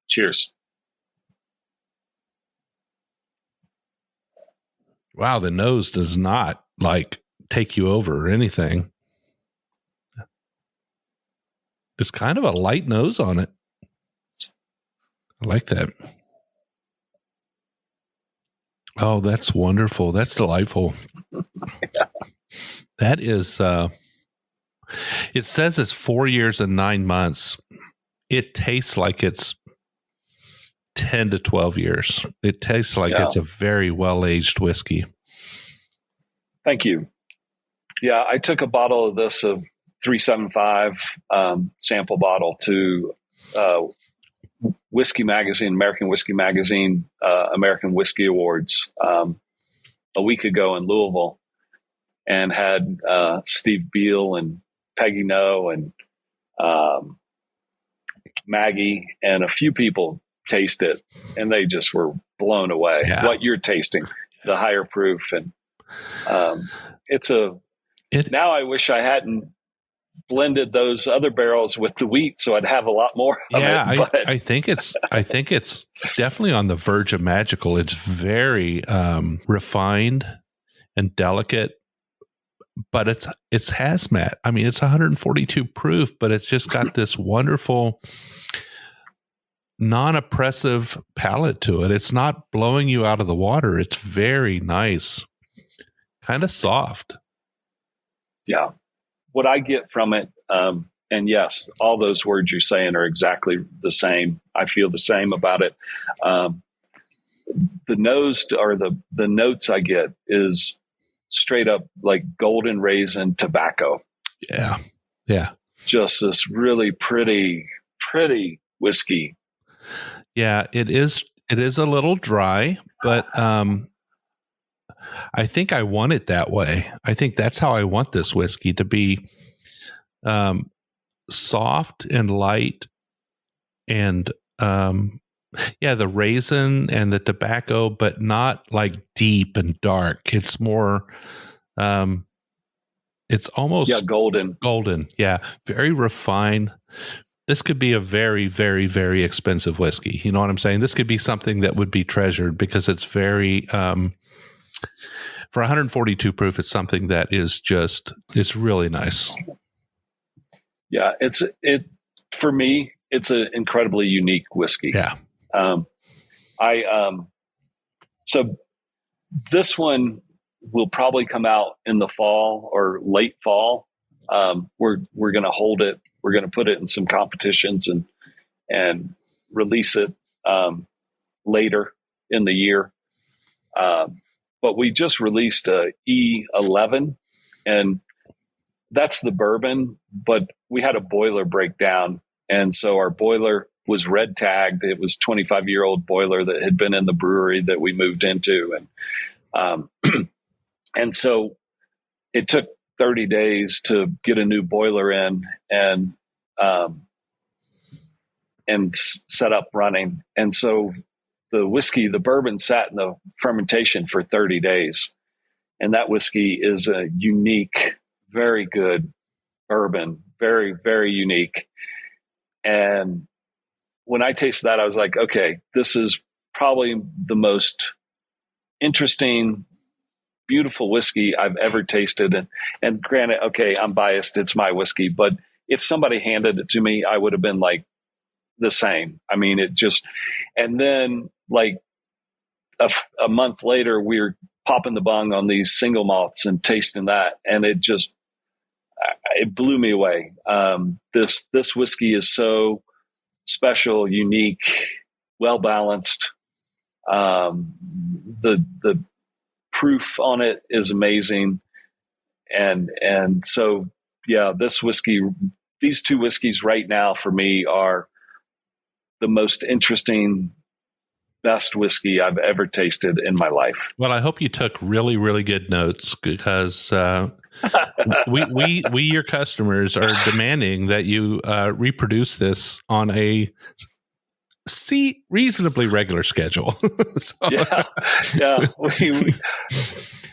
Cheers. Wow, the nose does not like take you over or anything. It's kind of a light nose on it. I like that. Oh, that's wonderful. That's delightful. That is, it says it's 4 years and 9 months. It tastes like it's 10 to 12 years. It tastes like it's a very well-aged whiskey. Thank you. Yeah, I took a bottle of this of 375 sample bottle to Whiskey Magazine, American Whiskey Magazine, American Whiskey Awards a week ago in Louisville, and had Steve Beal and Peggy Noe and Maggie and a few people taste it, and they just were blown away. Yeah. What you're tasting, the higher proof, and now I wish I hadn't blended those other barrels with the wheat, so I'd have a lot more of it. I think it's definitely on the verge of magical. It's very refined and delicate, but it's hazmat. I mean, it's 142 proof, but it's just got this wonderful non-oppressive palate to it. It's not blowing you out of the water. It's very nice, kind of soft. Yeah. What I get from it, and yes, all those words you're saying are exactly the same. I feel the same about it. The nose or the notes I get is straight up like golden raisin tobacco. Yeah. Yeah. Just this really pretty whiskey. Yeah, it is a little dry, but I think I want it that way. I think that's how I want this whiskey to be, soft and light, and the raisin and the tobacco, but not like deep and dark. It's more, it's almost golden. Yeah, very refined. This could be a very, very, very expensive whiskey. You know what I'm saying? This could be something that would be treasured because it's very, for 142 proof, it's something that is it's really nice. Yeah, for me, it's an incredibly unique whiskey. Yeah. So this one will probably come out in the fall or late fall. We're going to hold it. We're going to put it in some competitions and release it later in the year. But we just released a E11, and that's the bourbon, but we had a boiler breakdown. And so our boiler was red tagged. It was 25-year-old boiler that had been in the brewery that we moved into. And, and so it took 30 days to get a new boiler in and set up running. And so the whiskey, the bourbon, sat in the fermentation for 30 days. And that whiskey is a unique, very good bourbon, very, very unique. And when I tasted that, I was like, okay, this is probably the most interesting, beautiful whiskey I've ever tasted. And granted, okay, I'm biased. It's my whiskey. But if somebody handed it to me, I would have been like the same. I mean, it just, and then like a month later, we were popping the bung on these single malts and tasting that. And it blew me away. This whiskey is so special, unique, well-balanced. The proof on it is amazing. And so, yeah, these two whiskeys right now for me are the most interesting, best whiskey I've ever tasted in my life. Well, I hope you took really, really good notes because we your customers are demanding that you reproduce this on a reasonably regular schedule. So. Yeah.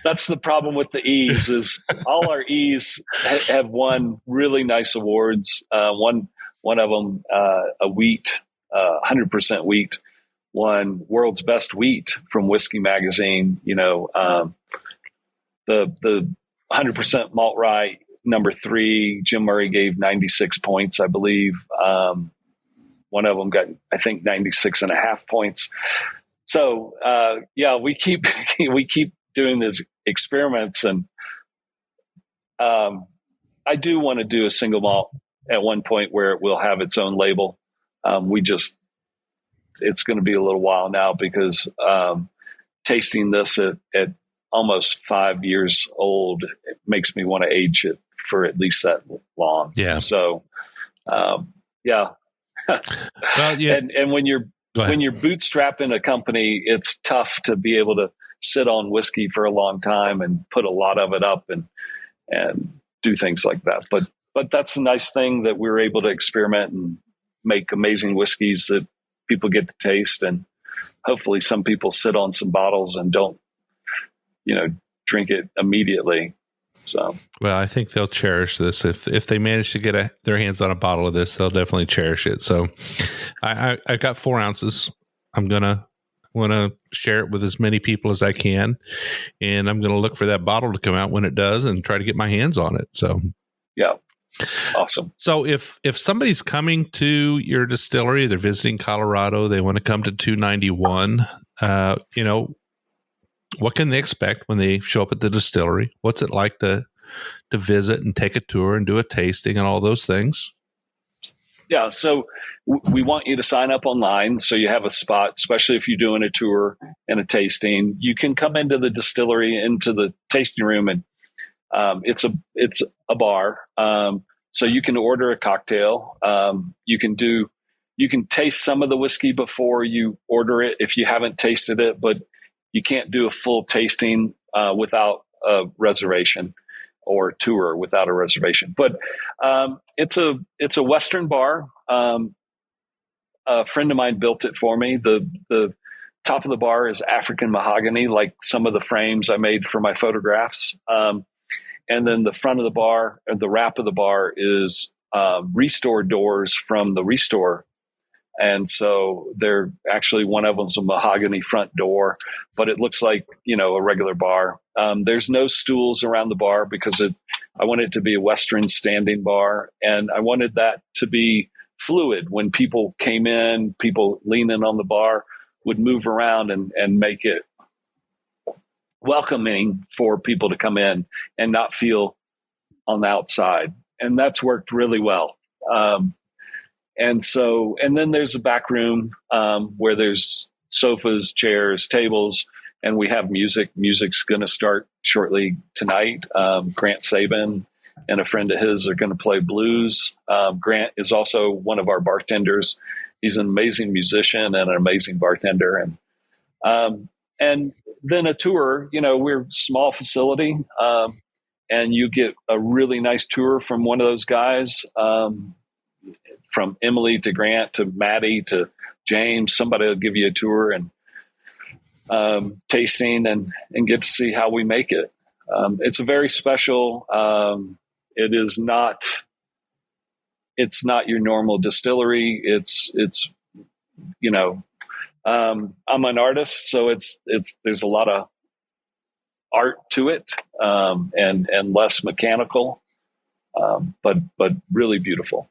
That's the problem with the E's is all our E's have won really nice awards. One of them, a wheat, 100% wheat, won World's Best Wheat from Whiskey Magazine. The 100% malt rye number 3, Jim Murray gave 96 points, I believe. One of them got, I think, 96.5 points. So, we keep doing these experiments, and I do want to do a single malt at one point where it will have its own label. It's going to be a little while now because tasting this at almost 5 years old, it makes me want to age it for at least that long. Yeah. So, yeah. Well, yeah. And when you're bootstrapping a company, it's tough to be able to sit on whiskey for a long time and put a lot of it up and do things like that. But that's the nice thing, that we're able to experiment and make amazing whiskeys that people get to taste, and hopefully some people sit on some bottles and don't, drink it immediately. So, well, I think they'll cherish this. If they manage to get their hands on a bottle of this, they'll definitely cherish it. So I got 4 ounces. I'm going to share it with as many people as I can. And I'm going to look for that bottle to come out when it does and try to get my hands on it. So, yeah. Awesome. So if somebody's coming to your distillery, they're visiting Colorado, they want to come to 291, what can they expect when they show up at the distillery? What's it like to visit and take a tour and do a tasting and all those things? Yeah. So we want you to sign up online so you have a spot, especially if you're doing a tour and a tasting. You can come into the distillery, into the tasting room, and it's a bar. So you can order a cocktail. You can taste some of the whiskey before you order it if you haven't tasted it, but you can't do a full tasting without a reservation, or tour without a reservation. But it's a Western bar. A friend of mine built it for me. The top of the bar is African mahogany, like some of the frames I made for my photographs. And then the front of the bar, or the wrap of the bar, is Restore doors from the Restore. And so they're actually, one of them's a mahogany front door, but it looks like, a regular bar. There's no stools around the bar because I wanted it to be a Western standing bar. And I wanted that to be fluid. When people came in, people leaning on the bar would move around and make it welcoming for people to come in and not feel on the outside. And that's worked really well. And then there's a back room where there's sofas, chairs, tables, and we have music. Music's going to start shortly tonight. Grant Sabin and a friend of his are going to play blues. Grant is also one of our bartenders, he's an amazing musician and an amazing bartender. And then a tour, we're a small facility, and you get a really nice tour from one of those guys, from Emily to Grant to Maddie to James. Somebody will give you a tour and tasting and get to see how we make it. It's a very special. It's not your normal distillery. I'm an artist, so there's a lot of art to it, and less mechanical, but really beautiful.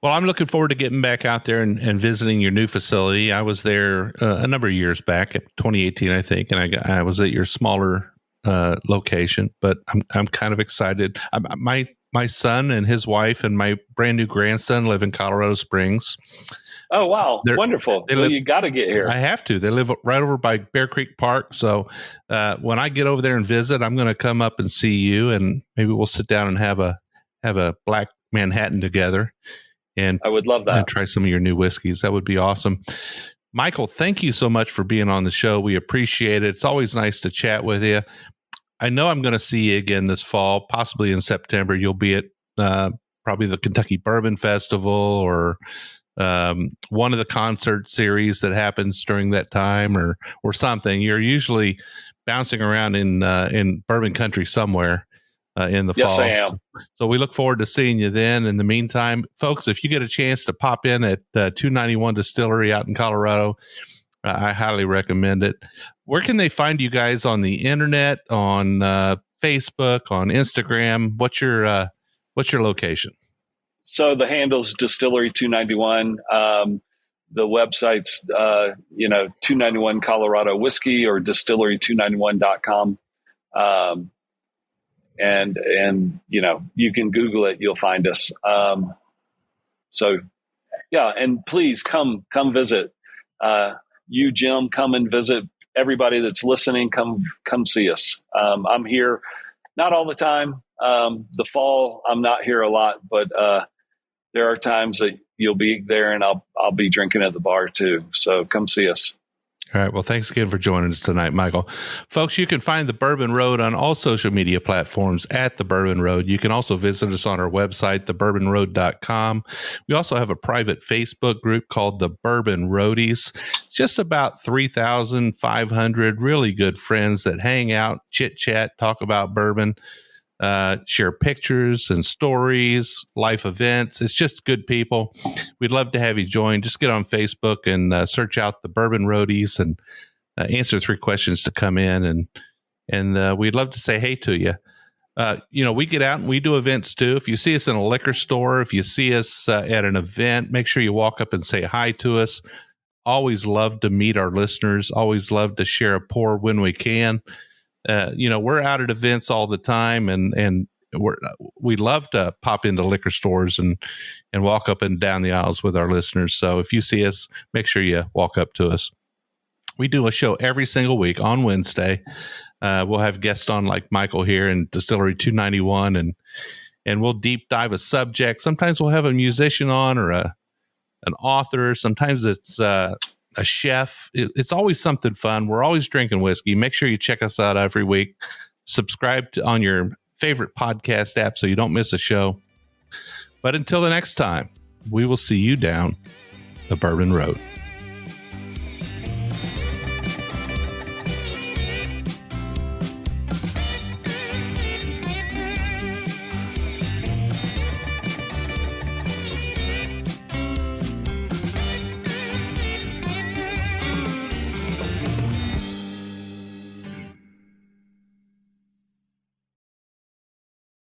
Well, I'm looking forward to getting back out there and visiting your new facility. I was there a number of years back, at 2018, I think, and I was at your smaller location. But I'm kind of excited. My son and his wife and my brand new grandson live in Colorado Springs. Oh, wow. Wonderful. You got to get here. I have to. They live right over by Bear Creek Park. So when I get over there and visit, I'm going to come up and see you, and maybe we'll sit down and have a Black Manhattan together. And I would love that. And try some of your new whiskeys. That would be awesome. Michael, thank you so much for being on the show. We appreciate it. It's always nice to chat with you. I know I'm going to see you again this fall, possibly in September. You'll be at probably the Kentucky Bourbon Festival or one of the concert series that happens during that time, or something. You're usually bouncing around in bourbon country somewhere in the fall. Yes, I am. So we look forward to seeing you then. In the meantime, folks, if you get a chance to pop in at 291 Distillery out in Colorado, I highly recommend it. Where can they find you guys on the internet, on Facebook, on Instagram? What's your location? So the handle's Distillery 291. The website's 291 Colorado Whiskey or distillery291.com. And you can Google it, you'll find us. So yeah, and please come visit. You, Jim, come and visit. Everybody that's listening, come see us. I'm here, not all the time. The fall, I'm not here a lot, but there are times that you'll be there, and I'll be drinking at the bar too. So come see us. All right. Well, thanks again for joining us tonight, Michael. Folks, you can find The Bourbon Road on all social media platforms at The Bourbon Road. You can also visit us on our website, thebourbonroad.com. We also have a private Facebook group called The Bourbon Roadies. It's just about 3,500 really good friends that hang out, chit-chat, talk about bourbon, share pictures and stories, life events. It's just good people. We'd love to have you join. Just get on Facebook and search out The Bourbon Roadies and answer 3 questions to come in. And we'd love to say hey to you. We get out and we do events too. If you see us in a liquor store, if you see us at an event, make sure you walk up and say hi to us. Always love to meet our listeners. Always love to share a pour when we can. We're out at events all the time, and we love to pop into liquor stores and walk up and down the aisles with our listeners. So if you see us, make sure you walk up to us. We do a show every single week on Wednesday. We'll have guests on like Michael here in Distillery 291, and we'll deep dive a subject. Sometimes we'll have a musician on or an author. Sometimes it's a chef. It's always something fun. We're always drinking whiskey. Make sure you check us out every week. Subscribe on your favorite podcast app so you don't miss a show. But until the next time, we will see you down the Bourbon Road.